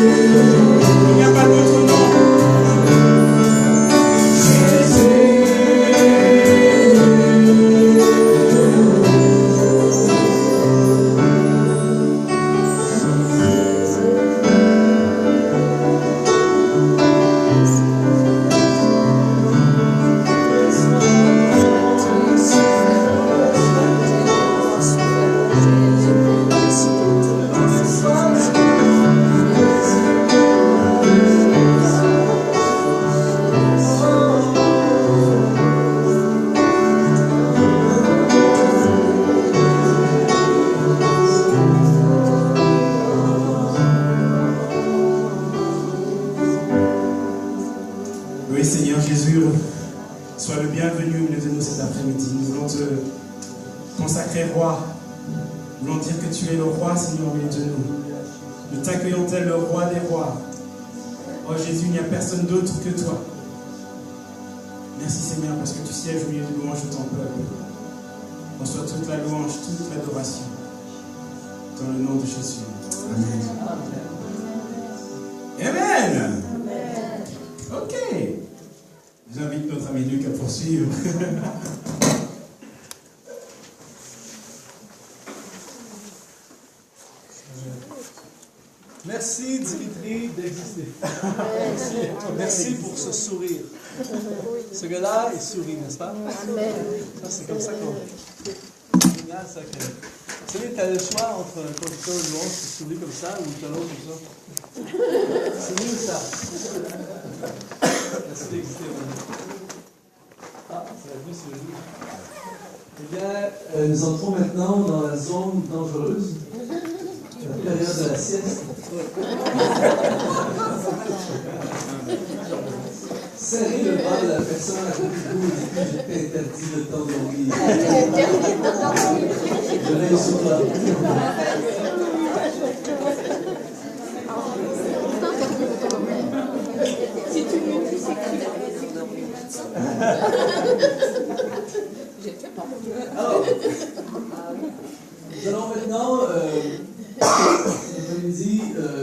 Il n'y a pas d'autre nom. Oui, Seigneur Jésus, sois le bienvenu au milieu de nous cet après-midi. Nous voulons te consacrer roi. Nous voulons dire que tu es le roi, Seigneur, au milieu de nous. Nous t'accueillons tel le roi des rois. Oh Jésus, il n'y a personne d'autre que toi. Merci Seigneur, parce que tu sièges au milieu de louange de ton peuple. Reçois toute la louange, toute l'adoration. Dans le nom de Jésus. Amen. Amen. Ok. J'invite notre ami Luc à poursuivre. Merci Dimitri d'exister. Merci pour ce sourire. Ce gars-là, il sourit, n'est-ce pas? Ça, c'est comme ça qu'on... C'est génial, ça. Vous savez, tu as le choix entre un conducteur de louange qui sourit comme ça ou un autre comme ça. C'est mieux ça. Merci d'exister. Ah, c'est la vie, c'est le jour. Eh bien, nous entrons maintenant dans la zone dangereuse, la période de la sieste. Serrez le bras de la personne à côté de vous et dites que je t'interdis de t'endormir. Je l'ai sur toi. Si tu veux, tu sais j'ai fait pas. Alors, nous allons maintenant, l'après-midi,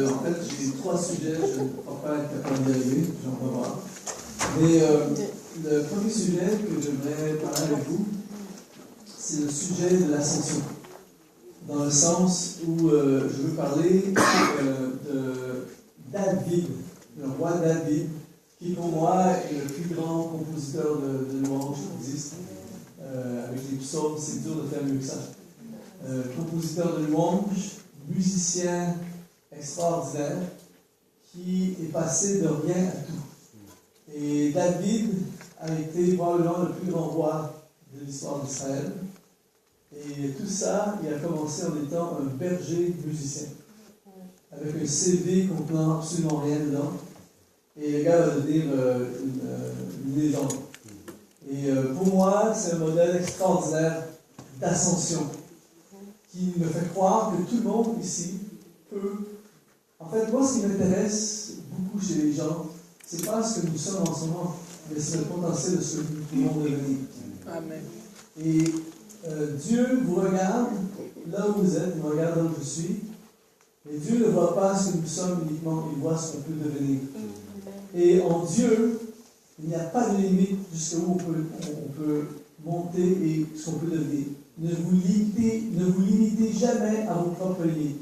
en fait, j'ai 3 sujets, je ne crois pas être capable d'y arriver, j'en vais voir. Mais le premier sujet que j'aimerais parler avec vous, c'est le sujet de l'ascension. Dans le sens où je veux parler de David, le roi David, qui pour moi est le plus grand compositeur de louanges qui existe. Avec les psaumes, c'est dur de faire mieux que ça. Compositeur de louanges, musicien extraordinaire, qui est passé de rien à tout. Et David a été probablement le plus grand roi de l'histoire d'Israël. Et tout ça, il a commencé en étant un berger musicien, avec un CV contenant absolument rien dedans. Et le gars va devenir une légende. Et pour moi, c'est un modèle extraordinaire d'ascension, qui me fait croire que tout le monde ici peut... En fait, moi, ce qui m'intéresse beaucoup chez les gens, c'est pas ce que nous sommes en ce moment, mais c'est le potentiel de ce que nous pouvons devenir. Amen. Et Dieu vous regarde là où vous êtes, il me regarde là où je suis. Et Dieu ne voit pas ce que nous sommes uniquement, il voit ce qu'on peut devenir. Et en Dieu, il n'y a pas de limite jusqu'où on peut monter et ce qu'on peut devenir. Ne vous limitez jamais à vos propres limites.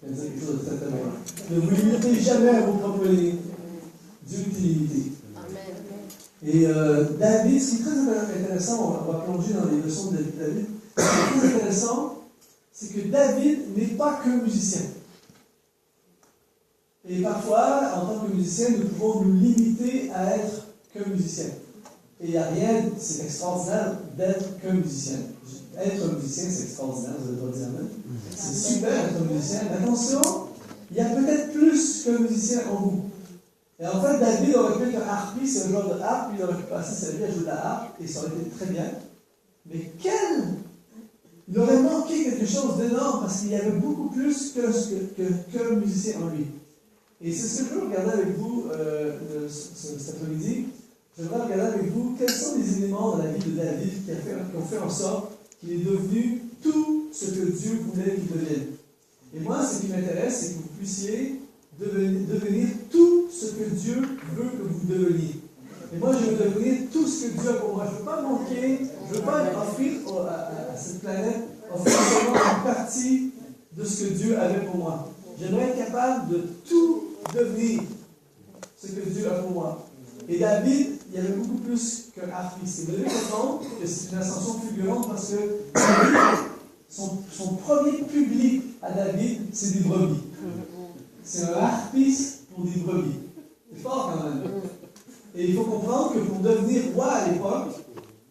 Je vais dire quelque chose de très très bon. Ne vous limitez jamais à vos propres limites. Dieu est illimité. Et David, ce qui est très intéressant, on va plonger dans les leçons de David. Ce qui est très intéressant, c'est que David n'est pas que musicien. Et parfois, en tant que musicien, nous pouvons nous limiter à être que musicien. Et il n'y a rien, c'est extraordinaire d'être que musicien. Être musicien, c'est extraordinaire, vous allez pas dire amen. C'est super être musicien. Mais attention, il y a peut-être plus qu'un musicien en vous. Et en fait, David aurait pu être un harpiste, c'est un genre de harpe, il aurait pu passer sa vie à jouer de la harpe, et ça aurait été très bien. Mais il aurait manqué quelque chose d'énorme, parce qu'il y avait beaucoup plus qu'un musicien en lui. Et c'est ce que je veux regarder avec vous cet après-midi. J'aimerais regarder avec vous quels sont les éléments dans la vie de David qui ont fait en sorte qu'il est devenu tout ce que Dieu voulait qu'il devienne. Et moi, ce qui m'intéresse, c'est que vous puissiez devenir tout ce que Dieu veut que vous deveniez. Et moi, je veux devenir tout ce que Dieu a pour moi. Je ne veux pas manquer, je ne veux pas offrir à cette planète, offrir seulement une partie de ce que Dieu avait pour moi. J'aimerais être capable de tout devenir ce que Dieu a pour moi. Et David, il y avait beaucoup plus qu'un harpiste. Et vous devez comprendre que c'est une ascension fulgurante parce que son premier public à David, c'est des brebis. C'est un harpiste pour des brebis. C'est fort quand même. Et il faut comprendre que pour devenir roi à l'époque,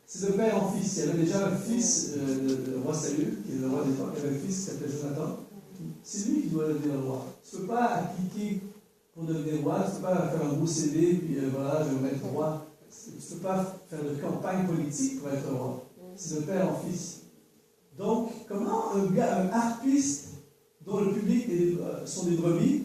c'est de père en fils. Il y avait déjà un fils de roi Saül, qui est le roi d'époque, il y avait un fils qui s'appelait Jonathan. C'est lui qui doit devenir roi. Tu ne peux pas appliquer pour devenir roi, tu ne peux pas faire un beau CV, puis voilà, je vais être roi. Tu ne peux pas faire de campagne politique pour être roi. C'est de père en fils. Donc, comment un harpiste dont le public sont des brebis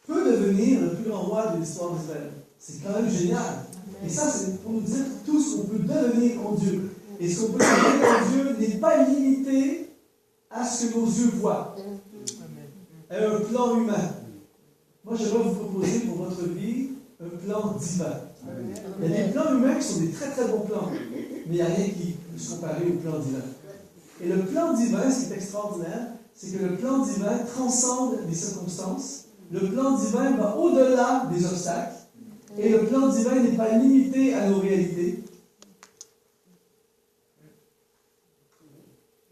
peut devenir le plus grand roi de l'histoire d'Israël? C'est quand même génial. Et ça, c'est pour nous dire tout ce qu'on peut devenir en Dieu. Et ce qu'on peut devenir en Dieu n'est pas limité à ce que nos yeux voient. À un plan humain. Moi, j'aimerais vous proposer pour votre vie un plan divin. Il y a des plans humains qui sont des très très bons plans, mais il n'y a rien qui peut se comparer au plan divin. Et le plan divin, ce qui est extraordinaire, c'est que le plan divin transcende les circonstances. Le plan divin va au-delà des obstacles. Et le plan divin n'est pas limité à nos réalités.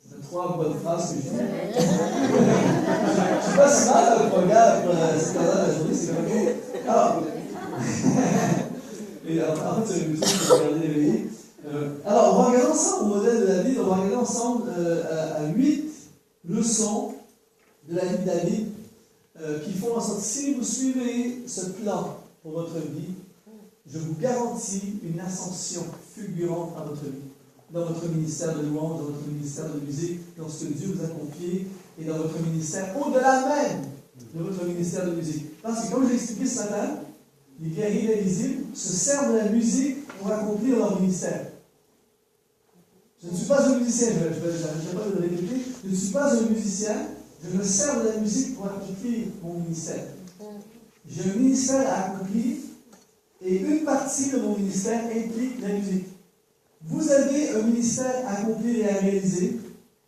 C'est 3 bonnes phrases que je dis. Je ne suis pas si mal dans le programme pour cette période de la journée, c'est quand même cool. Alors, et en fait, c'est une musique que je vais regarder l'éveiller. Alors, on va regarder ensemble au modèle de David, on va regarder ensemble à 8 leçons de la vie de David qui font en sorte que si vous suivez ce plan pour votre vie, je vous garantis une ascension fulgurante dans votre vie, dans votre ministère de louange, dans votre ministère de musique, dans ce que Dieu vous a confié et dans votre ministère, au-delà même de votre ministère de musique. Parce que comme je l'ai expliqué ce matin, les guerriers invisibles se servent de la musique pour accomplir leur ministère. Je ne suis pas un musicien, je n'arrêterai pas de le répéter, je ne suis pas un musicien, je me sers de la musique pour accomplir mon ministère. J'ai un ministère à accomplir et une partie de mon ministère implique la musique. Vous avez un ministère à accomplir et à réaliser,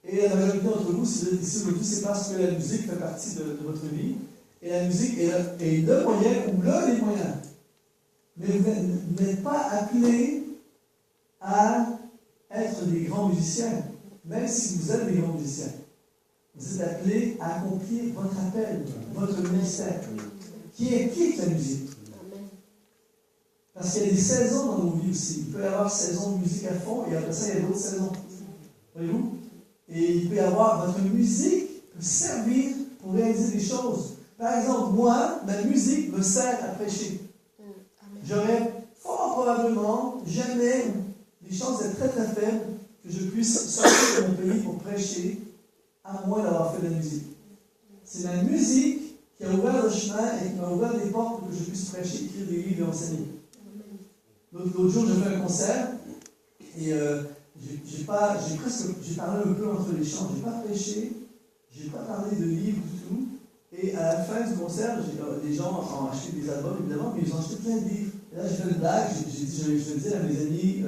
et la majorité d'entre vous, si vous êtes ici aujourd'hui, c'est parce que la musique fait partie de votre vie, et la musique est le moyen ou l'un des moyens. Mais vous n'êtes pas appelés à être des grands musiciens, même si vous êtes des grands musiciens. Vous êtes appelés à accomplir votre appel, votre ministère, qui implique la musique. Parce qu'il y a des saisons dans nos vies aussi. Il peut y avoir saison de musique à fond, et après ça, il y a d'autres saisons. Voyez-vous? Et il peut y avoir, votre musique peut servir pour réaliser des choses. Par exemple, moi, ma musique me sert à prêcher. J'aurais fort probablement jamais, les chances d'être très très faibles, que je puisse sortir de mon pays pour prêcher, à moins d'avoir fait de la musique. C'est la musique qui a ouvert le chemin et qui m'a ouvert des portes pour que je puisse prêcher, écrire des livres et enseigner. L'autre jour, j'ai fait un concert et j'ai parlé un peu entre les chants. Je n'ai pas prêché, je n'ai pas parlé de livres du tout. Et à la fin du concert, les gens ont acheté des albums évidemment, mais ils ont acheté plein de livres. Et là, j'ai fait une blague, je vais dire à mes amis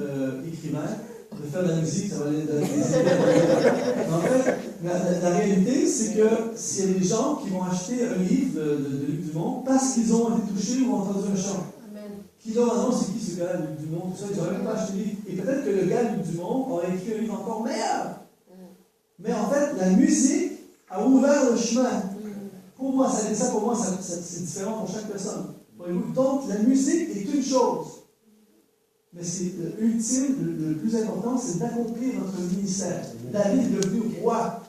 écrivains de faire de la musique, ça va aller dans les idées. En fait, la réalité, c'est que s'il y a des gens qui vont acheter un livre de Luc Dumont parce qu'ils ont été touchés ou ont entendu un chant. Qui disent, ah non, c'est qui ce gars, Luc Dumont, tout ça, ils n'auraient même pas acheté le livre. Et peut-être que le gars, Luc Dumont, aurait écrit un livre encore meilleur. Mais en fait, la musique a ouvert le chemin. Pour moi, c'est différent pour chaque personne. Donc, la musique est une chose. Mais c'est ultime, le plus important, c'est d'accomplir notre ministère. David est devenu roi.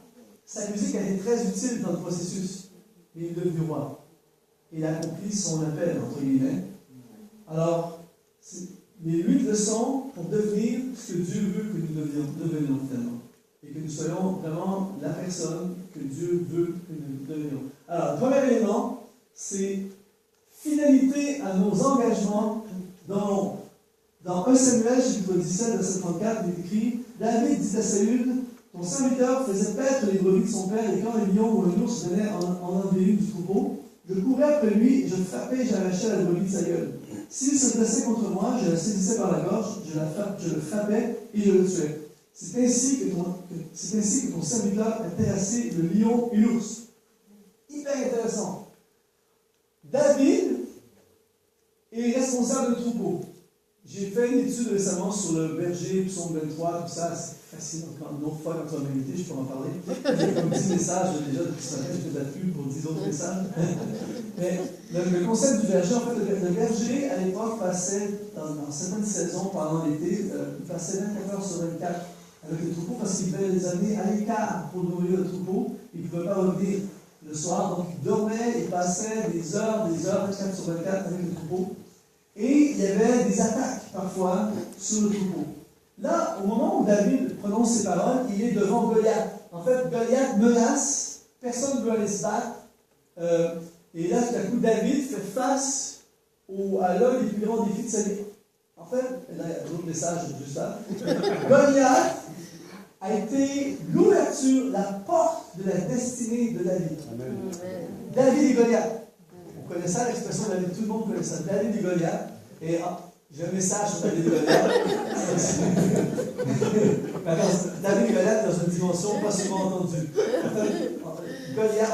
Sa musique a été très utile dans le processus. Mais il est devenu roi. Il a accompli son appel, entre guillemets. Alors, c'est les 8 leçons pour devenir ce que Dieu veut que nous devenions finalement. Et que nous soyons vraiment la personne que Dieu veut que nous devenions. Alors, le premier élément, c'est fidélité à nos engagements dans 1 Samuel, chapitre 17, verset 34, il est écrit, David dit à Saül, ton serviteur faisait paître les brebis de son père, et quand un lion ou un ours venait en enlever une du troupeau, Je courais après lui, et je frappais et j'arrachais la brebis de sa gueule. S'il se dressait contre moi, je la saisissais par la gorge, je le frappais et je le tuais. C'est ainsi que ton serviteur a terrassé le lion et l'ours. Hyper intéressant. David est responsable de troupeau. J'ai fait une étude récemment sur le berger, psaume 23, tout ça, c'est fascinant. Une autre fois, quand tu vas m'inviter, je peux en parler. J'ai comme 10 messages déjà depuis ce matin, je fais de la pub pour 10 autres messages. Mais le concept du berger, en fait, le berger, à l'époque, passait, dans certaines saisons, pendant l'été, il passait 24 heures sur 24 avec le troupeau parce qu'il devait les amener à l'écart pour nourrir le troupeau. Il ne pouvait pas revenir le soir, donc il dormait, il passait des heures, 24 sur 24 avec le troupeau. Et il y avait des attaques, parfois, sur le troupeau. Là, au moment où David prononce ces paroles, il est devant Goliath. En fait, Goliath menace, personne ne veut aller se battre. Et là, tout à coup, David fait face à l'un des plus grands défis de sa vie. En fait, là, il y a un autre message juste là. Goliath a été l'ouverture, la porte de la destinée de David. Amen. David et Goliath. Vous connaissez ça, l'expression David, tout le monde connaît ça. David et Goliath. Et j'ai un message sur David et Goliath. David et Goliath dans une dimension pas souvent entendue.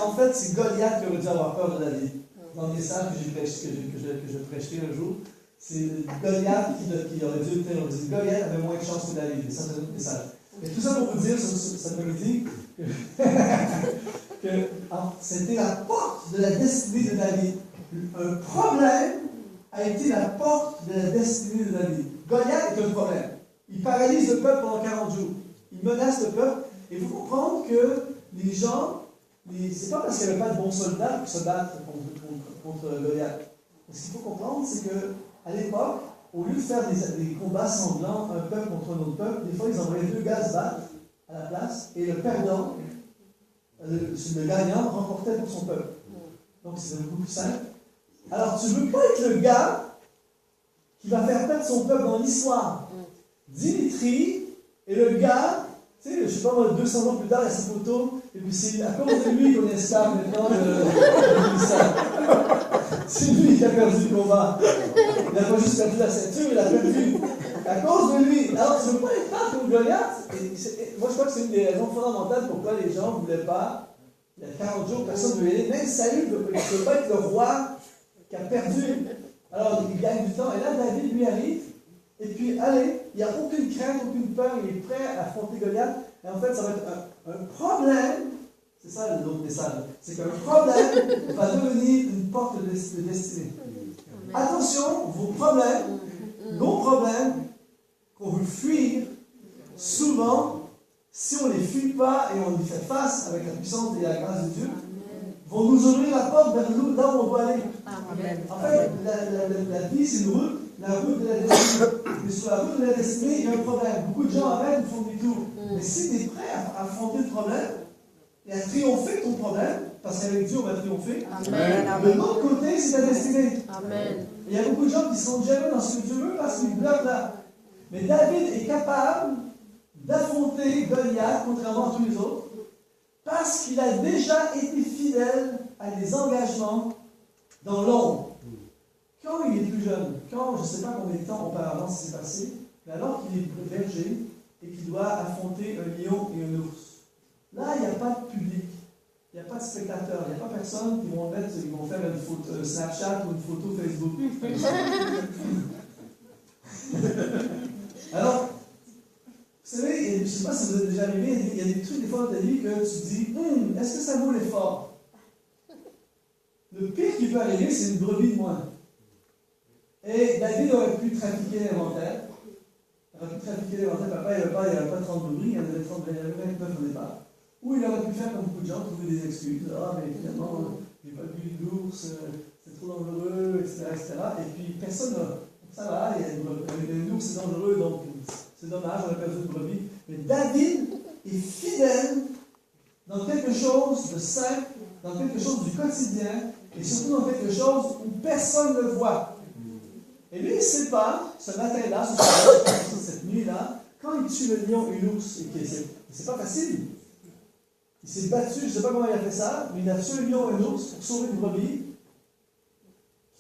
En fait, c'est Goliath qui aurait dû avoir peur de David. Dans le message que je prêcherai un jour, c'est Goliath qui aurait dû être dit. Goliath avait moins de chance que David. Ça, c'est un autre message. Et tout ça pour vous dire, ça me dit que c'était la porte de la destinée de David. Un problème a été la porte de la destinée de David. Goliath est un problème. Il paralyse le peuple pendant 40 jours. Il menace le peuple. Et il faut comprendre que les gens, c'est pas parce qu'il n'y avait pas de bons soldats qui se battent contre Goliath. Ce qu'il faut comprendre, c'est qu'à l'époque, au lieu de faire des combats sanglants, un peuple contre un autre peuple, des fois ils envoyaient 2 gars se battre à la place, et le perdant, le gagnant, remportait pour son peuple. Donc c'est beaucoup plus simple. Alors tu ne veux pas être le gars qui va faire perdre son peuple dans l'histoire. Dimitri est le gars, tu sais, je ne sais pas, 200 ans plus tard, il y a sa photo, et puis c'est à cause de lui qu'on est esclave maintenant c'est lui qui a perdu le combat. Il n'a pas juste perdu la ceinture, il a perdu à cause de lui. Alors, tu ne veux pas être là comme Goliath. Moi, je crois que c'est une des raisons fondamentales pourquoi les gens ne voulaient pas. Il y a 40 jours, personne ne veut y aller. Même Saül ne veut pas être le roi qui a perdu. Alors, il gagne du temps. Et là, David lui arrive. Et puis, allez, il n'y a aucune crainte, aucune peur. Il est prêt à affronter Goliath. Et en fait, ça va être un problème. C'est ça l'autre message. C'est qu'un problème va devenir une porte de destinée. Attention, vos problèmes, nos problèmes, qu'on veut fuir, souvent, si on ne les fuit pas et on y fait face avec la puissance et la grâce de Dieu, vont nous ouvrir la porte vers nous, là où on doit aller. En fait, la vie, c'est une route, la route de la destinée. Mais sur la route de la destinée, il y a un problème. Beaucoup de gens arrêtent, ils font des tours. Mais si tu es prêt à affronter le problème, et à triompher de ton problème, parce qu'avec Dieu on va triompher. Amen. De l'autre côté, c'est ta destinée. Amen. Il y a beaucoup de gens qui sont jamais dans ce que Dieu veut parce qu'ils bloquent là. Mais David est capable d'affronter Goliath, contrairement à tous les autres, parce qu'il a déjà été fidèle à des engagements dans l'ombre. Quand il est plus jeune, quand je ne sais pas combien de temps auparavant ça s'est passé, mais alors qu'il est berger et qu'il doit affronter un lion et un ours. Là, il n'y a pas de public, il n'y a pas de spectateurs, il n'y a pas personne qui vont faire une photo Snapchat ou une photo Facebook. Alors, vous savez, je ne sais pas si vous êtes déjà arrivé, il y a des trucs des fois dans ta vie que tu dis, est-ce que ça vaut l'effort? Le pire qui peut arriver, c'est une brebis de moins. Et David aurait pu trafiquer l'inventaire. Papa, il n'y avait pas 30 brebis, il y en avait 29 au départ. Ou il aurait pu faire comme beaucoup de gens, trouver des excuses. Ah, mais finalement, j'ai pas vu l'ours, c'est trop dangereux, etc., etc. Et puis, personne n'a. Ça va, l'ours, c'est dangereux, donc c'est dommage, on a perdu une brebis. Mais David est fidèle dans quelque chose de simple, dans quelque chose du quotidien, et surtout dans quelque chose où personne ne le voit. Et lui, il ne sait pas, ce matin-là, cette nuit-là, quand il tue le lion et l'ours, et c'est pas facile. Il s'est battu, je ne sais pas comment il a fait ça, mais il a tué un lion et un ours pour sauver une brebis.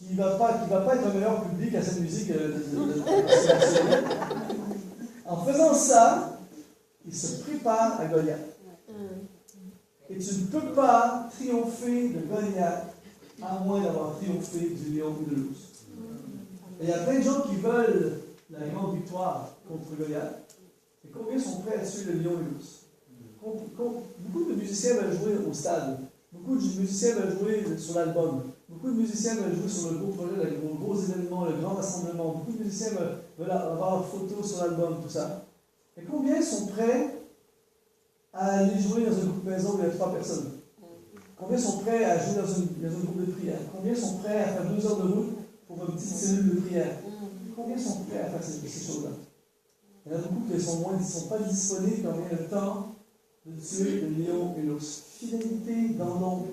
qui va pas être un meilleur public à cette musique. En faisant ça, il se prépare à Goliath. Et tu ne peux pas triompher de Goliath à moins d'avoir triomphé du lion ou de l'ours. Et il y a plein de gens qui veulent la grande victoire contre Goliath. Et combien sont prêts à tuer le lion et l'ours? Beaucoup de musiciens veulent jouer au stade. Beaucoup de musiciens veulent jouer sur l'album. Beaucoup de musiciens veulent jouer sur le gros projet, le gros événement, le grand rassemblement. Beaucoup de musiciens veulent avoir une photo sur l'album, tout ça. Et combien sont prêts à aller jouer dans un groupe maison où il y a 3 personnes? Combien sont prêts à jouer dans un groupe de prière? Combien sont prêts à faire 2 heures de route pour une petite cellule de prière? Combien sont prêts à faire ces choses-là? Il y en a beaucoup qui ne sont pas disponibles quand il y a le temps de tuer le lion et l'ours. Fidélité dans l'ombre.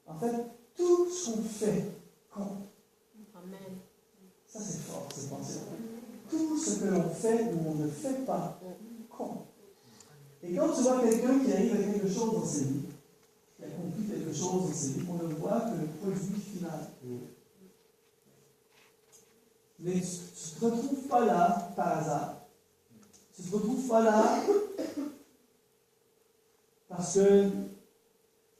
En fait, tout ce qu'on fait compte. Amen. Ça, c'est fort, cette pensée. Tout ce que l'on fait ou on ne fait pas compte. Et quand tu vois quelqu'un qui arrive à quelque chose dans ses vies, qui accomplit quelque chose dans ses vies, on ne voit que le produit final. Mais tu ne te retrouves pas là par hasard. Tu ne te retrouves pas là parce que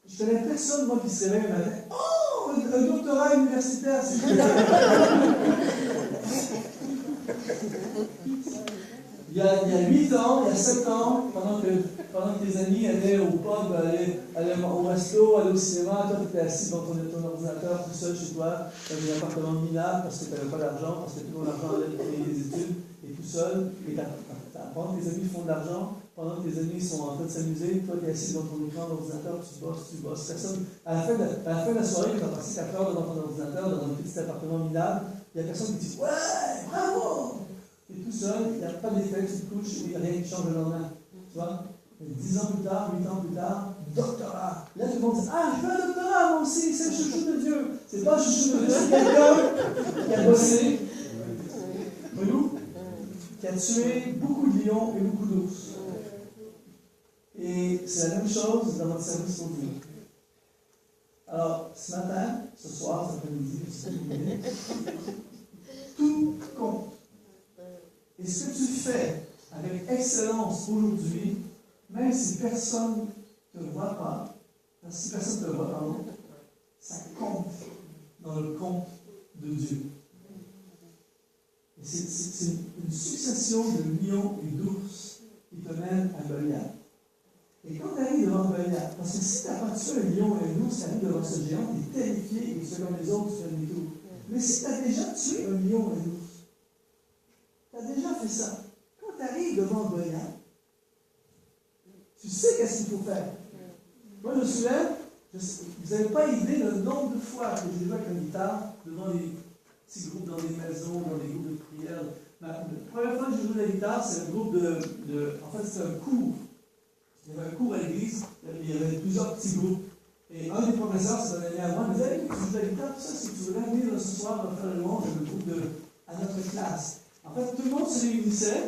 je connais personne, moi, qui se réveille un matin. Oh, un doctorat universitaire, c'est génial! Il y a 8 ans, il y a 7 ans, pendant que tes amis allaient au pub, allaient au resto, allaient au cinéma, toi tu étais assis devant ton ordinateur tout seul chez toi, dans un appartement minable parce que tu n'avais pas d'argent, parce que tout ton argent allait pour payer des études, et tout seul, et pendant que tes amis font de l'argent, pendant que tes amis sont en train de s'amuser, toi tu es assis devant ton écran d'ordinateur, tu bosses. Personne, à la fin de la soirée, quand tu as passé 4 heures devant ton ordinateur, dans un petit appartement minable, il n'y a personne qui dit ouais, bravo! Tu es tout seul, il n'y a pas d'effet, tu te couches, il n'y a rien qui change le lendemain. Tu vois? 10 ans plus tard, 8 ans plus tard, doctorat. Là, tout le monde dit ah, je veux un doctorat, moi aussi, c'est le chouchou de Dieu. C'est pas le chouchou de Dieu, c'est quelqu'un qui a bossé, qui a tué beaucoup de lions et beaucoup d'ours. Et c'est la même chose dans notre service pour Dieu. Alors, ce matin, ce soir, cet après-midi, tout compte. Et ce que tu fais avec excellence aujourd'hui, même si personne ne te voit pas, ça compte dans le compte de Dieu. Et c'est une succession de lions et d'ours qui te mène à Goliath. Et quand tu arrives devant Goliath, parce que si tu n'as pas tué un lion et un ours, tu arrives devant ce géant, tu es terrifié et selon les autres, tu fais demi-tour. Mais si tu as déjà tué un lion et un ours, tu as déjà fait ça. Quand tu arrives devant Goliath, tu sais qu'est-ce qu'il faut faire. Moi, je me souviens, vous n'avez pas idée le nombre de fois que j'ai joué avec la guitare devant des petits groupes dans des maisons, dans des groupes de prière. La première fois que j'ai joué la guitare, c'est un groupe en fait, c'était un cours. Il y avait un cours à l'église, il y avait plusieurs petits groupes. Et un des professeurs, c'est un ami à moi, il me disait hey, tu joues la guitare, tout ça, si tu voudrais venir ce soir, on va faire le louange, le groupe à notre classe. En fait, tout le monde se réunissait.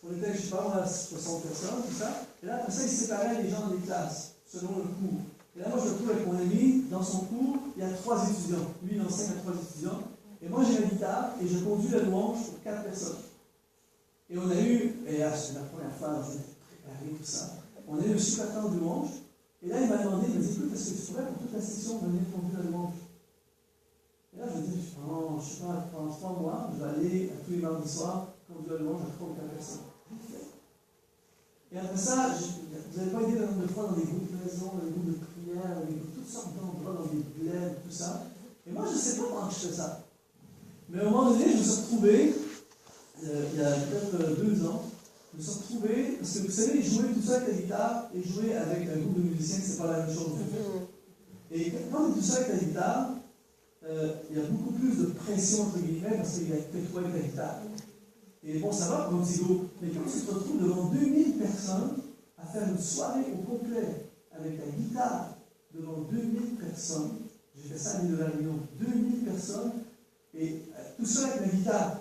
On était, je ne sais pas, moi, 60 personnes, tout ça. Et là, après ça, ils séparaient les gens des classes, selon le cours. Et là, moi, je me retrouve avec mon ami, dans son cours, il y a 3 étudiants. Lui, il enseigne à 3 étudiants. Et moi, j'ai la guitare, et je conduis la louange pour 4 personnes. Et on a eu, et là, c'est la première fois, je m'étais préparé, tout ça. On a eu un super temps de louange. Et là, il m'a demandé, il m'a dit, écoute, est-ce que tu pourrais, pour toute la section, venir conduire la louange? Et là, je me dis, non, je ne sais pas, pendant 3 mois, je vais aller à tous les mardis soirs conduire la louange à 3 ou 4 personnes. Et après ça, vous n'avez pas idée le nombre de fois dans des groupes de maison, dans des groupes de prière, dans toutes sortes d'endroits, dans des bleds, tout ça. Et moi, je ne sais pas comment je fais ça. Mais à un moment donné, je me suis retrouvé, il y a peut-être 2 ans, je me suis retrouvé, parce que vous savez, jouer tout seul avec la guitare et jouer avec un groupe de musiciens, c'est pas la même chose. Et quand on est tout seul avec la guitare, il y a beaucoup plus de pression, entre guillemets, parce qu'il y a que toi avec la guitare. Et bon, ça va pour un petit groupe. Mais quand tu te retrouves devant 2000 personnes à faire une soirée au complet avec la guitare devant 2000 personnes, j'ai fait ça à l'île de la Réunion, 2000 personnes, et tout ça avec la guitare.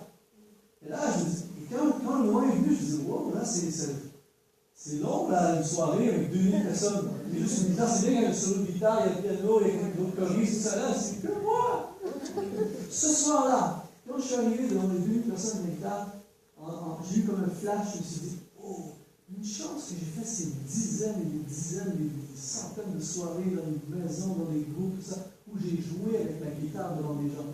Et là, quand le moment est venu, je me dis, wow, là, c'est C'est long, là, une soirée avec 2000 personnes. Et juste une guitare, c'est bien, il y a un solo de guitare, il y a le piano, il y a d'autres choristes, tout ça là, c'est que moi! Ce soir-là, quand je suis arrivé devant les 2000 personnes de la guitare, j'ai eu comme un flash, je me suis dit, oh, une chance que j'ai fait ces dizaines et des dizaines et des centaines de soirées dans les maisons, dans les groupes, tout ça, où j'ai joué avec la guitare devant les gens.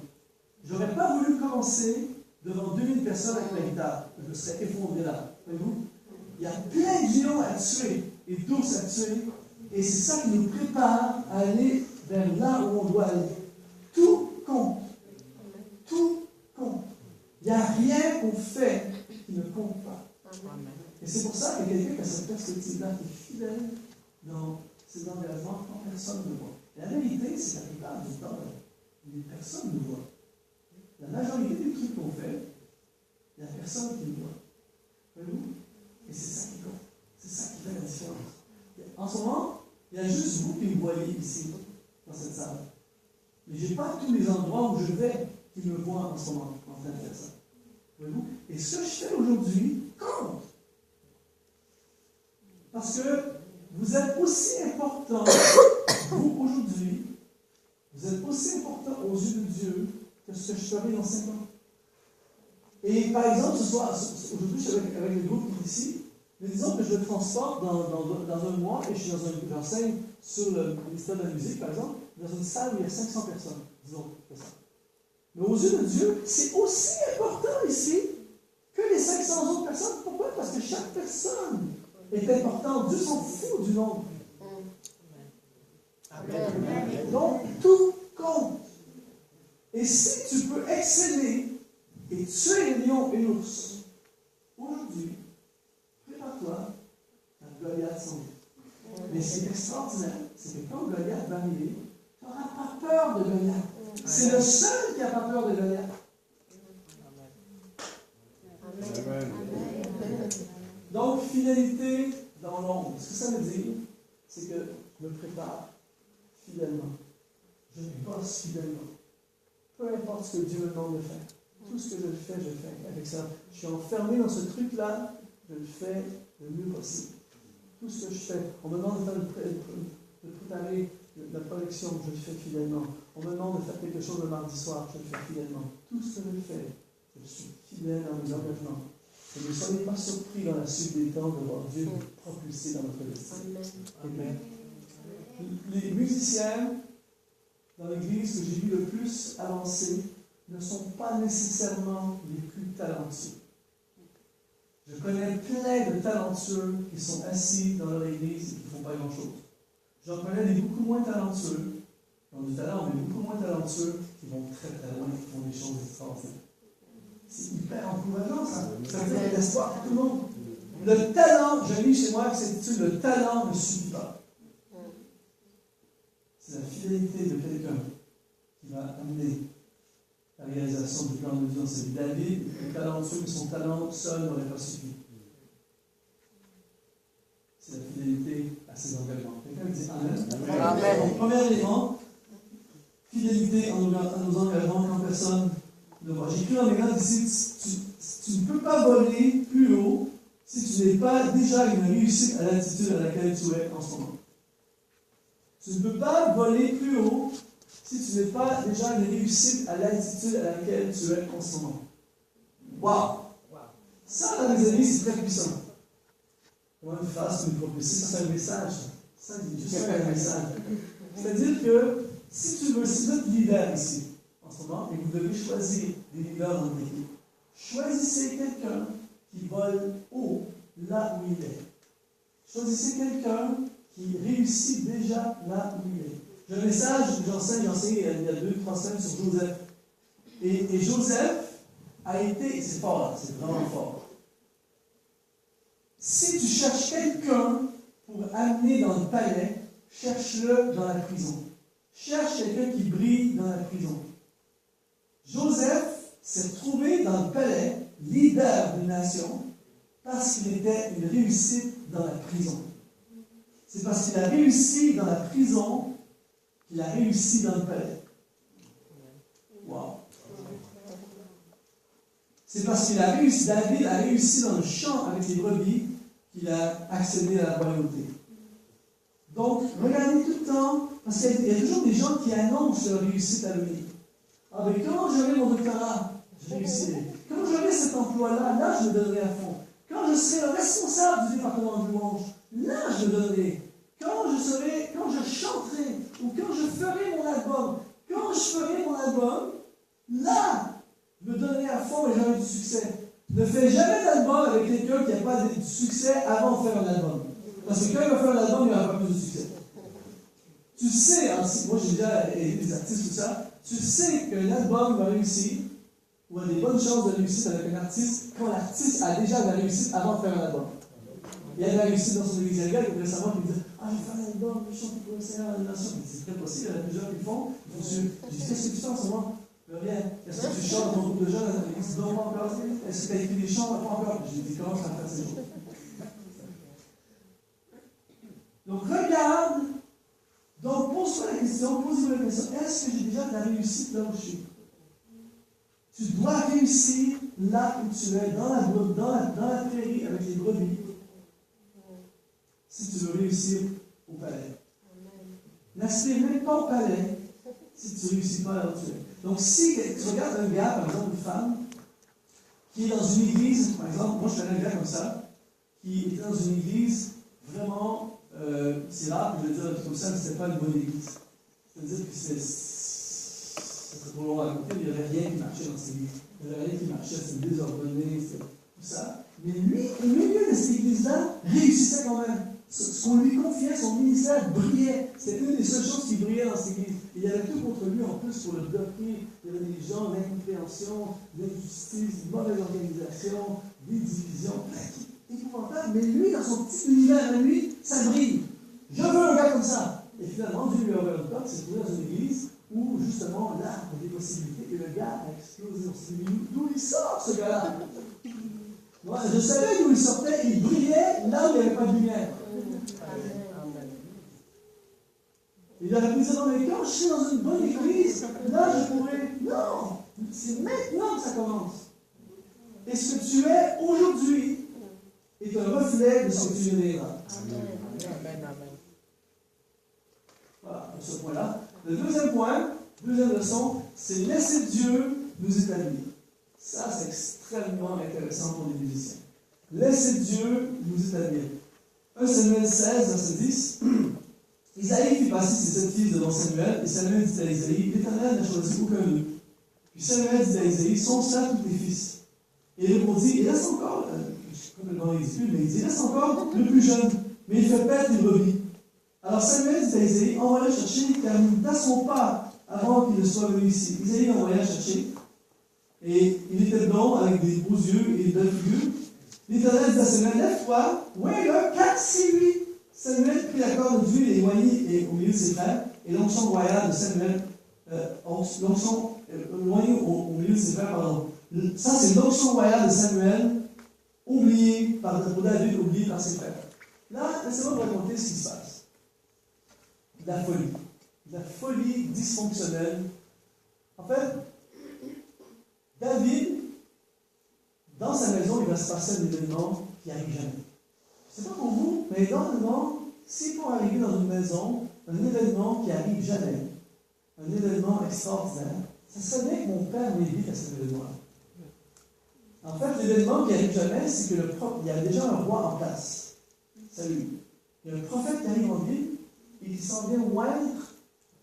J'aurais pas voulu commencer devant 2000 personnes avec la guitare. Je me serais effondré là. Voyez-vous? Il y a plein de lions à tuer et d'ours à tuer. Et c'est ça qui nous prépare à aller vers là où on doit aller. Tout compte. Tout compte. Il n'y a rien qu'on fait qui ne compte pas. Et c'est pour ça que quelqu'un qui a cette perspective-là, qui est fidèle dans ses engagements, quand personne ne le voit. La réalité, c'est que la plupart du temps, les personnes nous voient. La majorité des trucs qu'on fait, il n'y a personne qui nous voit. Voyez-vous? Et c'est ça qui compte. C'est ça qui fait la différence. En ce moment, il y a juste vous qui me voyez ici, dans cette salle. Mais je n'ai pas tous les endroits où je vais qui me voient en ce moment en train de faire ça. Voyez-vous? Et ce que je fais aujourd'hui compte. Parce que vous êtes aussi important, vous aujourd'hui, vous êtes aussi important aux yeux de Dieu que ce que je ferai dans 5 ans. Et par exemple, ce soir, aujourd'hui, je suis avec le groupe qui est ici, mais disons que je le transporte dans un mois et je suis j'enseigne sur le ministère de la musique, par exemple, dans une salle où il y a 500 personnes, disons que ça. Mais aux yeux de Dieu, c'est aussi important ici que les 500 autres personnes. Pourquoi? Parce que chaque personne est importante. Dieu s'en fout du nombre. Amen. Donc, tout compte. Et si tu peux exceller et tuer les lions et l'ours, aujourd'hui, prépare-toi, la Goliath s'en vient. Mais ce qui est extraordinaire, c'est que quand Goliath va arriver, tu n'auras pas peur de Goliath. C'est le seul qui n'a pas peur de Goliath. Amen. Donc, fidélité dans l'ombre. Ce que ça veut dire, c'est que je me prépare fidèlement. Je bosse fidèlement. Peu importe ce que Dieu me demande de faire. Tout ce que je fais avec ça. Je suis enfermé dans ce truc-là, je le fais le mieux possible. Tout ce que je fais, on me demande de préparer la projection, je le fais fidèlement. On me demande de faire quelque chose le mardi soir, je le fais fidèlement. Tout ce que je fais, je suis fidèle dans mes engagements. Et ne soyez pas surpris dans la suite des temps de voir Dieu propulser dans notre destin. Amen. Les musiciens dans l'église que j'ai vu le plus avancer ne sont pas nécessairement les plus talentueux. Je connais plein de talentueux qui sont assis dans leur église et qui ne font pas grand-chose. J'en connais des beaucoup moins talentueux, qui ont du talent, mais beaucoup moins talentueux, qui vont très très loin, qui font des choses extraordinaires. C'est hyper encourageant, ça. Ça veut dire qu'il y a l'espoir pour tout le monde. Le talent, j'ai lu chez moi que c'est le talent ne suffit pas. C'est la fidélité de quelqu'un qui va amener la réalisation du plan de Dieu dans sa vie. David est talentueux, mais son talent seul n'aurait pas suffi. C'est la fidélité à ses engagements. Quelqu'un dit Amen. Amen. Donc, premier élément, fidélité à nos engagements quand personne ne voit. J'ai écrit dans mes notes ici, tu ne peux pas voler plus haut si tu n'es pas déjà une réussite à l'altitude à laquelle tu es en ce moment. Tu ne peux pas voler plus haut si tu n'es pas déjà une réussite à l'altitude à laquelle tu es en ce moment. Wow! Ça, là, mes amis, c'est très puissant. Comment une phrase comme une prophétie, ça, c'est un message. Ça, c'est juste un message. C'est-à-dire que si tu veux, si vous êtes leader ici, en ce moment, et vous devez choisir des leaders dans votre équipe, choisissez quelqu'un qui vole haut là où il est. Choisissez quelqu'un qui réussit déjà là où il est. J'ai un message que j'ai enseigné il y a 2-3 semaines sur Joseph. Et Joseph a été, c'est fort là, c'est vraiment fort. Si tu cherches quelqu'un pour amener dans le palais, cherche-le dans la prison. Cherche quelqu'un qui brille dans la prison. Joseph s'est trouvé dans le palais, leader d'une nation, parce qu'il était une réussite dans la prison. C'est parce qu'il a réussi dans la prison qu'il a réussi dans le palais. Wow! C'est parce qu'il a réussi, David a réussi dans le champ avec les brebis, qu'il a accédé à la royauté. Donc, regardez tout le temps, parce qu'il y a toujours des gens qui annoncent leur réussite à lui. Ah, mais quand j'aurai mon doctorat, je réussirai. Quand j'aurai cet emploi-là, là, je me donnerai à fond. Quand je serai le responsable du département de louange, là, je me donnerai. Quand je chanterai, ou quand je ferai mon album, là, je me donnerai à fond et j'aurai du succès. Ne fais jamais d'album avec quelqu'un qui n'a pas de succès avant de faire un album. Parce que quand il va faire un album, il n'y aura pas plus de succès. Tu sais, moi j'ai déjà aidé des artistes, tout ça, tu sais qu'un album va réussir, ou a des bonnes chances de réussir avec un artiste, quand l'artiste a déjà de la réussite avant de faire un album. Il y a de la réussite dans son église. Il y a un gars qui récemment qui me dit ah, je vais faire un album, je chante pour le Seigneur à la nation. C'est très possible, il y en a plusieurs qui le font. Je dis qu'est-ce que tu fais en ce moment? Rien. Est-ce que tu chantes dans ton groupe de jeunes? Il dit non, pas encore. Est-ce que tu as écrit des chants? Pas encore. Je lui dis comment ça fait ces jours? Donc regarde. Donc pose-toi la question, pose-moi la question, est-ce que j'ai déjà de la réussite là où je suis? Tu dois réussir là où tu es, dans la prairie avec les brebis, si tu veux réussir au palais. N'aspire même pas au palais si tu ne réussis pas là où tu es. Donc si tu regardes un gars, par exemple une femme, qui est dans une église, par exemple, moi je connais un gars comme ça, qui était dans une église vraiment... c'est rare que je vais dire comme ça, mais ce n'était pas une bonne église. C'est-à-dire que c'était trop long à raconter, il n'y avait rien qui marchait dans cette église. Il n'y avait rien qui marchait, c'était désordonné, c'était tout ça. Mais lui, au milieu de cette église-là, réussissait quand même. Ce qu'on lui confiait, son ministère brillait. C'était une des seules choses qui brillaient dans cette église. Et il y avait tout contre lui en plus pour le bloquer. Il y avait des gens d'incompréhension, d'injustice, de mauvaise organisation, des divisions. Épouvantable, mais lui, dans son petit univers à lui, ça brille. Je veux un gars comme ça. Et finalement, Dieu lui a ouvert le temps, c'est trouvé dans une église où, justement, là, il y a des possibilités, et le gars a explosé. On s'est dit, d'où il sort, ce gars-là? Moi, je savais d'où il sortait, il brillait là où il n'y avait pas de lumière. Il aurait pu dire, non, mais quand je suis dans une bonne église, là, je pourrais... Non! C'est maintenant que ça commence. Et ce que tu es aujourd'hui, est un reflet de ce que tu es là. Amen. Voilà, pour ce point-là. Le deuxième point, deuxième leçon, c'est laisser Dieu nous établir. Ça, c'est extrêmement intéressant pour les musiciens. Laisser Dieu nous établir. 1 Samuel 16, verset 10. Isaïe fit passer ses 7 fils devant Samuel, et Samuel dit à Isaïe, l'Éternel n'a choisi aucun d'eux. Puis Samuel dit à Isaïe, sont ça tous tes fils? Et il répondit, il reste encore... complètement ridicule, mais il dit, reste encore le plus jeune, mais il fait perdre les brebis. Alors Samuel dit à Isaïe, envoie-le chercher, car nous ne passons pas avant qu'il ne soit venu ici. Isaïe l'envoya chercher, et il était blond, avec des beaux yeux et une belle figure. L'Éternel dit à Samuel, lève-toi, ouais, car c'est lui. Samuel prit la corde d'huile et oignit au milieu de ses frères, et l'onction royale de Samuel, oignit au milieu de ses frères, pardon. Ça, c'est l'onction royale de Samuel, oublié par David, oublié par ses frères. Là, laissez-moi vous raconter ce qui se passe. De la folie. De la folie dysfonctionnelle. En fait, David, dans sa maison, il va se passer un événement qui n'arrive jamais. Je ne sais pas pour vous, mais normalement, si pour arriver dans une maison, un événement qui n'arrive jamais, un événement extraordinaire, ça serait bien que mon père m'évite à cet événement-là. En fait, l'événement qui n'arrive jamais, c'est que il y a déjà un roi en place. Salut. Il y a un prophète qui arrive en ville et il s'en vient oindre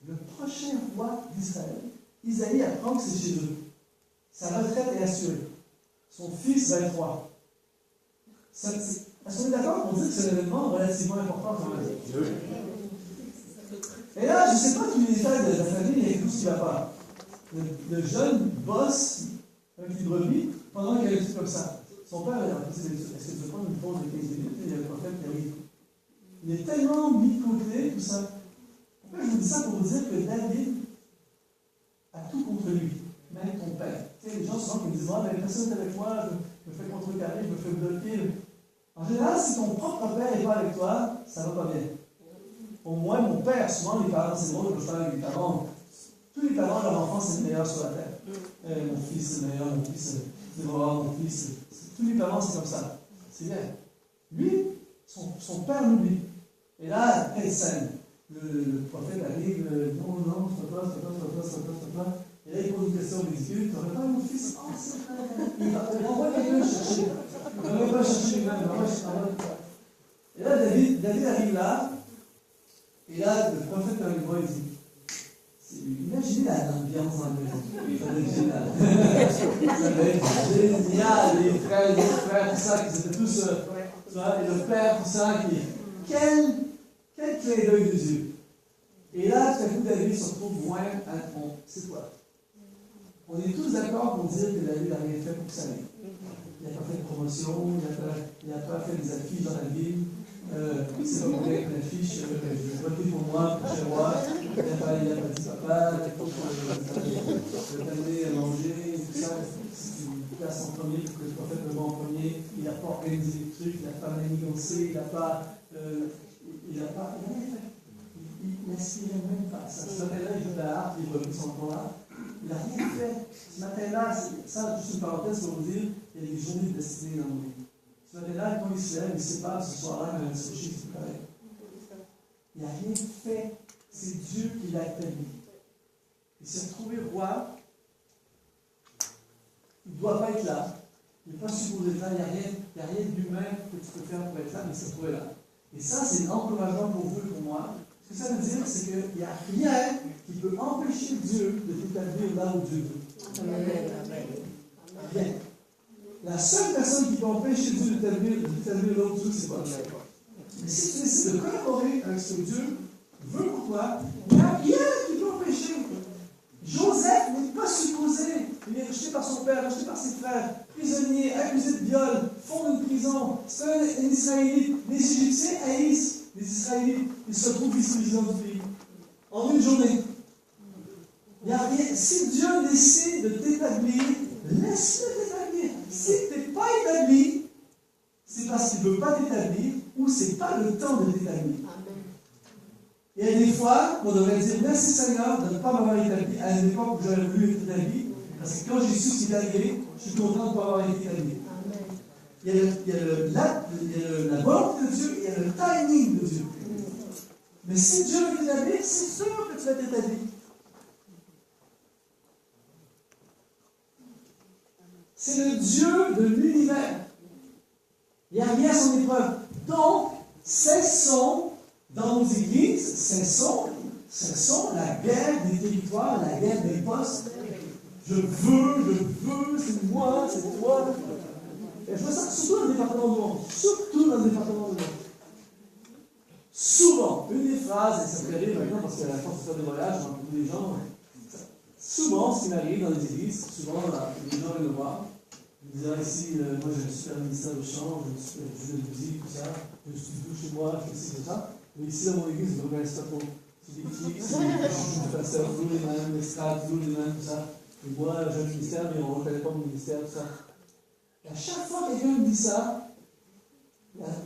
le prochain roi d'Israël. Isaïe apprend que c'est chez eux. Sa retraite est assurée. Son fils va être roi. Est-ce qu'on est d'accord pour dire que c'est un événement relativement important quand même? Et là, je ne sais pas tous les détails de la famille et tout ce qui va pas. Le jeune bosse avec les brebis pendant qu'il y a des trucs comme ça. Son père a dit, est-ce que tu veux prendre une pause de 15 minutes? Il y a le prophète qui arrive. Il est tellement mis de côté, tout ça. Pourquoi je vous dis ça? Pour vous dire que David a tout contre lui, même ton père. Tu sais, les gens souvent qui me disent, mais personne n'est avec moi, je me fais contrecarrer, je me fais bloquer. En général, si ton propre père n'est pas avec toi, ça ne va pas bien. Au moins, mon père, souvent les parents, c'est drôle, je parle avec les parents. Tous les parents, leur enfant, c'est le meilleur sur la terre. Mon fils, c'est le meilleur, mon fils, c'est le meilleur, mon fils. Tous les parents, c'est comme ça. C'est bien. Lui, son père l'oublie. Et là, elle scène. Le prophète arrive, non, non, c'est pas. Et là, il pose une question ridicule. Tu n'aurais pas mon fils? Oh, c'est vrai. Il envoie quelqu'un le chercher. Il ne va pas chercher lui-même. Et là, David arrive là. Et là, le prophète arrive, il dit, imaginez l'ambiance dans la maison. Ça va être génial. Ça va être génial. Les frères, tout ça, qui étaient tous, tu vois, et le père, tout ça, quel clin d'œil de Dieu. Et là, tout à coup, David se retrouve loin à c'est quoi? On est tous d'accord pour dire que David n'a rien fait pour que ça aille. Il n'a pas fait de promotion, il n'a pas fait des affiches dans la ville. C'est pas pour avec l'affiche, votez pour moi, pour chez moi. Il n'a pas dit papa, il faut t'amener à manger, tout ça. Si tu places en premier, pour que le prophète me voit en premier, il n'a pas organisé les trucs, il n'a pas manigancé, il n'a pas. Il n'a rien fait. Il n'aspirait même pas. Ce matin-là, il joue de la harpe, il reprit son temps là. Il n'a rien fait. Ce matin-là, ça, juste une parenthèse pour vous dire, il y a des journées de destinée dans nos vies. Ce matin-là, quand il se lève, il ne sait pas ce soir-là, quand il va se coucher, c'est pareil. Il n'a rien fait. C'est Dieu qui l'a établi. Il s'est retrouvé roi. Il ne doit pas être là. Il n'est pas supposé être là. Il n'y a rien d'humain que tu peux faire pour être là, mais il s'est retrouvé là. Et ça, c'est encourageant pour vous et pour moi. Ce que ça veut dire, c'est qu'il n'y a rien qui peut empêcher Dieu de t'établir là où Dieu veut. Amen. Rien. La seule personne qui peut empêcher Dieu de t'établir là où Dieu, c'est pas Dieu. Mais si tu décides de collaborer avec ce que Dieu veut pour toi, il n'y a rien qui peut empêcher. Joseph n'est pas supposé. Il est rejeté par son père, rejeté par ses frères, prisonnier, accusé de viol, fond d'une prison. C'est un Israélite. Les Égyptiens haïssent les Israélites. Ils se retrouvent vice-présidents du pays. En une journée. Il n'y a rien. Si Dieu décide de t'établir, laisse-le t'établir. Si tu n'es pas établi, c'est parce qu'il ne veut pas t'établir ou ce n'est pas le temps de t'établir. Il y a des fois, on devrait dire merci Seigneur de ne pas m'avoir établi à une époque où j'aurais voulu être établi, parce que quand j'ai su ce qui est arrivé, je suis content de ne pas avoir été établi. Il y a la volonté de Dieu et il y a le timing de Dieu. Mais si Dieu veut t'établir, c'est sûr que tu vas t'établir. C'est le Dieu de l'univers. Il n'y a rien à son épreuve. Donc, cessons dans nos églises, cessons la guerre des territoires, la guerre des postes. Je veux, c'est moi, c'est toi. Et je vois ça surtout dans le département de Lyon. Surtout dans le département de Lyon. Souvent, une des phrases, et ça me fait rire maintenant parce que la force de faire des voyages, dans beaucoup des gens, souvent, ce qui m'arrive dans les églises, souvent, les gens viennent me voir. Ils me disent, ici, moi j'ai un super ministère de chant, je fais de musique, tout ça, je suis tout chez moi, je fais ci, tout ça. Mais ici, dans mon église, ils ne me reconnaissent pas trop. C'est des clics, c'est des pasteurs, toujours les mêmes, l'estrade, toujours les mêmes, tout ça. Et moi, j'ai un ministère, mais on ne reconnaît pas mon ministère, tout ça. Et à chaque fois que quelqu'un me dit ça,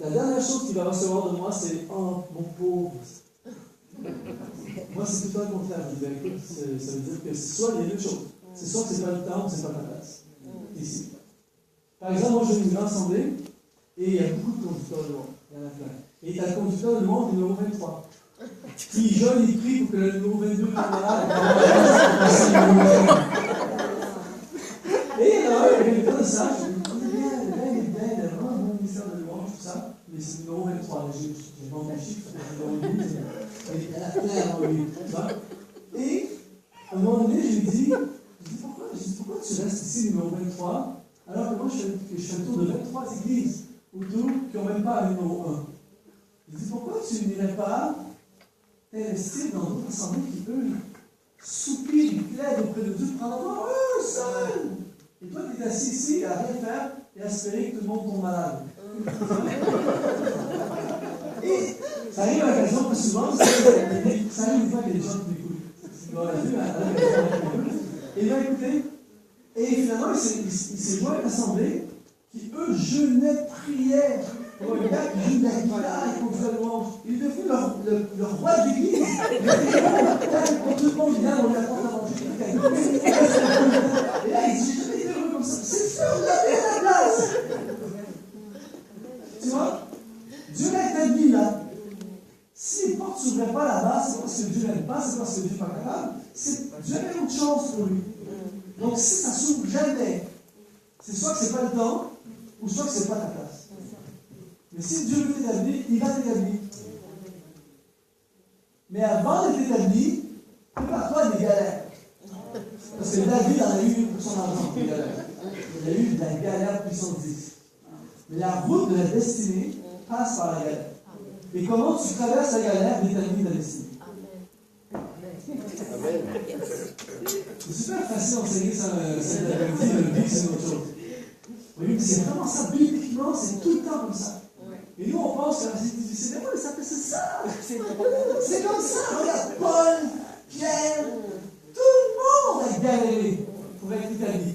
la dernière chose qu'il va recevoir de moi, c'est « Oh, mon pauvre ». Moi, c'est tout le contraire. Je dis, ben, écoute, ça veut dire que soit il y a deux choses. C'est soit que ce n'est pas le temps ou ce n'est pas ta place. Ici. Par exemple, moi, j'ai une grande assemblée et il y a beaucoup de conducteurs de monde. Il y en a plein. Et il y a le conducteur de monde numéro 23. Qui jeune, il prie pour que le numéro 22 soit malade. Et il y en a un, il y a quelqu'un de ça, je me dis, bien, il a vraiment un bon ministère de louange, tout ça. Mais c'est le numéro 23. J'ai pas mon chiffre, c'est le numéro 12. Et elle a plein avant lui. Et à un moment donné, je lui dis, pourquoi tu restes ici, numéro 23, alors que moi je fais le tour de 23 églises autour qui n'ont même pas un numéro 1. Je dis, pourquoi tu n'irais pas t'investir dans d'autres assemblées qui, eux, soupirent, ils plaident auprès de Dieu, prendre encore eux seuls. Et toi, tu es assis ici à rien faire et à espérer que tout le monde tombe malade. Et ça arrive à l'occasion plus souvent, ça arrive une fois qu'il y a des gens qui m'écoutent. Et bien écoutez, et finalement il s'est joint à l'assemblée qui eux jeûnaient, priaient pour un gars qui joue de la guitare et qu'on faisait louange. Il est devenu le roi de l'église. Quand tout le monde vient, on lui apporte à manger. Et là il dit, j'ai jamais été heureux comme ça. C'est sûr, vous avez la place. Tu vois, Dieu l'a que Dieu n'est pas capable, c'est jamais autre chose pour lui. Donc si ça s'ouvre jamais, c'est soit que c'est pas le temps, ou soit que c'est pas ta place. Mais si Dieu veut t'établir, il va t'établir. Mais avant d'être établi, prépare-toi à des galères. Parce que David en a eu pour son argent, des galères. Il a eu de la galère puissance 10. Mais la route de la destinée passe par la galère. Et comment tu traverses la galère détermine la destinée. C'est super facile d'enseigner ça, cette après-midi, le but c'est autre chose. Oui, mais c'est vraiment ça, bibliquement, c'est tout le temps comme ça. Et nous, on pense que c'est difficile. Mais oui, ça fait ça. C'est comme ça. Regarde, Paul, Pierre, tout le monde a galéré pour être établi.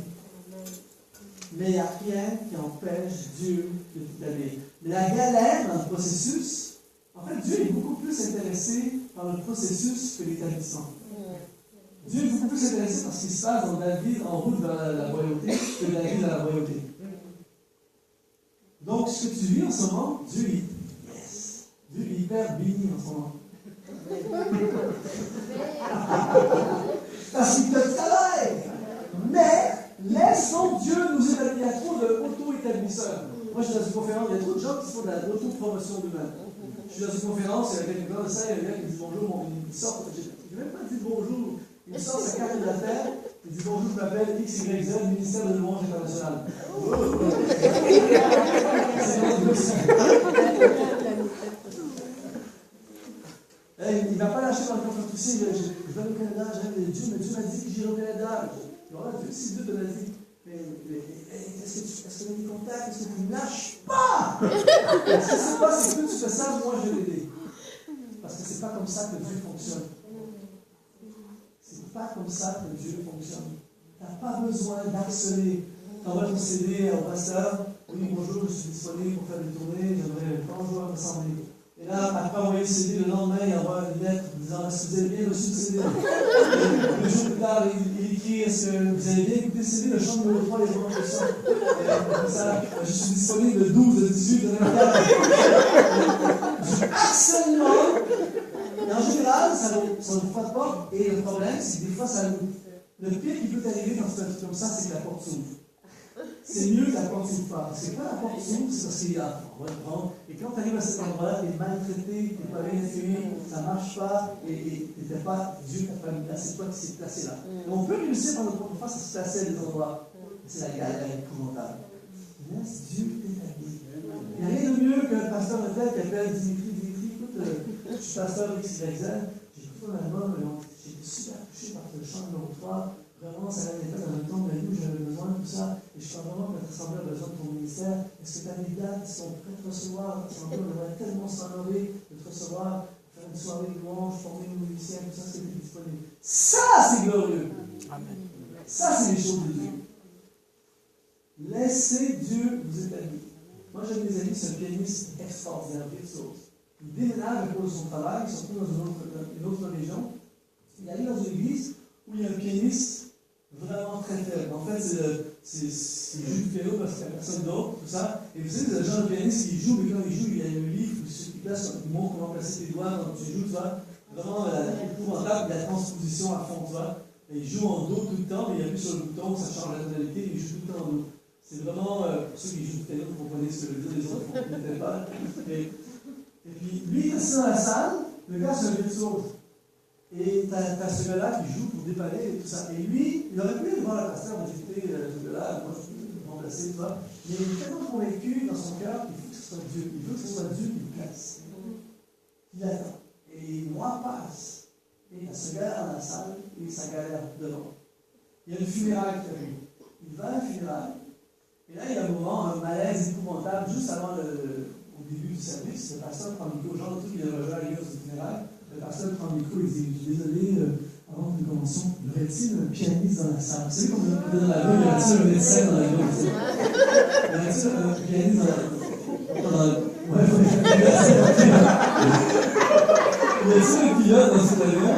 Mais il n'y a rien qui empêche Dieu de t'établir. Mais la galère dans le processus, en fait, Dieu est beaucoup plus intéressé par le processus que l'établissement. Dieu est beaucoup plus intéressé par ce qui se passe dans David en route vers la royauté que David à la royauté. Donc, ce que tu vis en ce moment, Dieu est hyper béni en ce moment. Parce qu'il te travaille. Mais, laissons Dieu nous établir. Il y a trop d'auto-établisseurs. Moi, je suis dans une conférence, il y a trop de gens qui font de l'auto-promotion d'eux-mêmes. Je suis dans une conférence, il y a quelqu'un de ça, il y a un gars qui dit bonjour, il sort, je n'ai même pas dit bonjour. Il sort sa carte d'affaires, il dit bonjour, je m'appelle XYZ, ministère de louange international. Il ne va pas lâcher dans le conflit aussi. Je vais au Canada, j'aime Dieu, mais Dieu m'a dit que j'irai au Canada. Voilà, Dieu, si Dieu te l'a dit. Mais est-ce que tu as des contacts? Est-ce que tu ne lâches pas? Ce qui se passe, c'est que tu fais ça, moi je vais l'aider. Parce que ce n'est pas comme ça que Dieu fonctionne. C'est pas comme ça que Dieu fonctionne. Tu n'as pas besoin d'harceler. Tu envoies ton CD au pasteur. Oui, bonjour, je suis disponible pour faire des tournées. J'aimerais bonjour à m'assembler. Et là, après envoyer le CD, le lendemain, il envoie une lettre disant est-ce que vous avez bien reçu le CD? Et le jour plus tard, il écrit est-ce que vous avez bien écouté le CD? Le chant numéro 3, les gens de ça. Et comme ça, je suis disponible le 12, le 18, le 24. Du harcèlement. Et en général, ça ne vous frappe pas. Et le problème, c'est que des fois, ça nous. Le pire qui peut t'arriver quand tu fais un truc comme ça, c'est que la porte s'ouvre. C'est mieux que la porte s'ouvre pas. Parce que quand la porte s'ouvre, c'est parce qu'il y a. On va le prendre. Et quand tu arrives à cet endroit-là, tu es maltraité, tu n'es pas bien accueilli, ça ne marche pas, et tu n'étais pas. Dieu t'a pas mis là, c'est toi qui s'est placé là. Et on peut réussir par notre propre face à se placer à des endroits. C'est la galère épouvantable. Laisse Dieu t'établir. Il n'y a rien de mieux qu'un pasteur de tel qui appelle Dimitri, écoute, je suis pasteur XYZ, j'ai écouté ton album, j'ai été super touché par le chant numéro 3. Vraiment, ça l'avait fait dans le temps de nous, j'avais besoin de tout ça, et je crois vraiment que notre assemblée a besoin de ton ministère. Est-ce que tu as des dates qui sont prêtes à te recevoir? On aimerait tellement s'honorer de te recevoir, faire une soirée de louange, former nos musiciens, tout ça, c'est disponible. Ça, c'est glorieux. Amen. Ça, c'est les choses de Dieu. Laissez Dieu vous établir. Moi, j'ai des amis, c'est un pianiste extraordinaire, virtuose. Il déménage à cause de son travail, il se retrouve dans une autre région. Il arrive dans une église où il y a un pianiste vraiment très faible. En fait, il joue du piano parce qu'il n'y a personne d'autre, tout ça. Et vous savez, il y a des gens de pianistes qui jouent, mais quand ils jouent, il y a un livre qui montre comment placer tes doigts quand tu joues, tu vois. Vraiment épouvantable, il y a la transposition à fond, tu vois. Et il joue en do tout le temps, mais il appuie sur le bouton, ça change la tonalité, il joue tout le temps en do. C'est vraiment, pour ceux qui jouent du piano, vous comprenez ce que je veux dire, les autres ne comprennent pas. Et puis, lui, il est assis dans la salle, le gars, c'est un virtuose. Et tu as ce gars-là qui joue pour dépanner et tout ça. Et lui, il aurait pu aller voir la pasteur, m'écouter ce gars-là, moi je peux le remplacer, tu vois. Mais il est tellement convaincu dans son cœur qu'il faut que ce soit Dieu. Il veut que ce soit Dieu qui le place. Il attend. Et les mois passent. Et il y a ce gars-là dans la salle et sa galère devant. Il y a une funéraille qui arrive. Il va à la funéraille. Et là, il y a un moment, un malaise épouvantable, juste avant au début du service. Le pasteur prend le micro, genre de truc, il a rejoint à l'église du funéraille. Le pasteur prend le micro et dit désolé, avant que nous commencions, y aurait-il un pianiste dans la salle? Vous savez, comme on est dans la rue, y aurait-il un médecin dans la rue? Y aurait-il un pianiste dans la rue? Ouais, y a-t-il un pilote dans cette avion?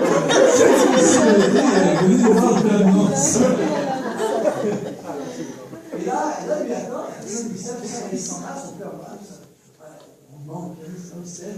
Venez nous voir le plan. Et là, lui attend, il y a personne qui sait, il s'en va, son cœur va, on demande, pianiste comme c'est.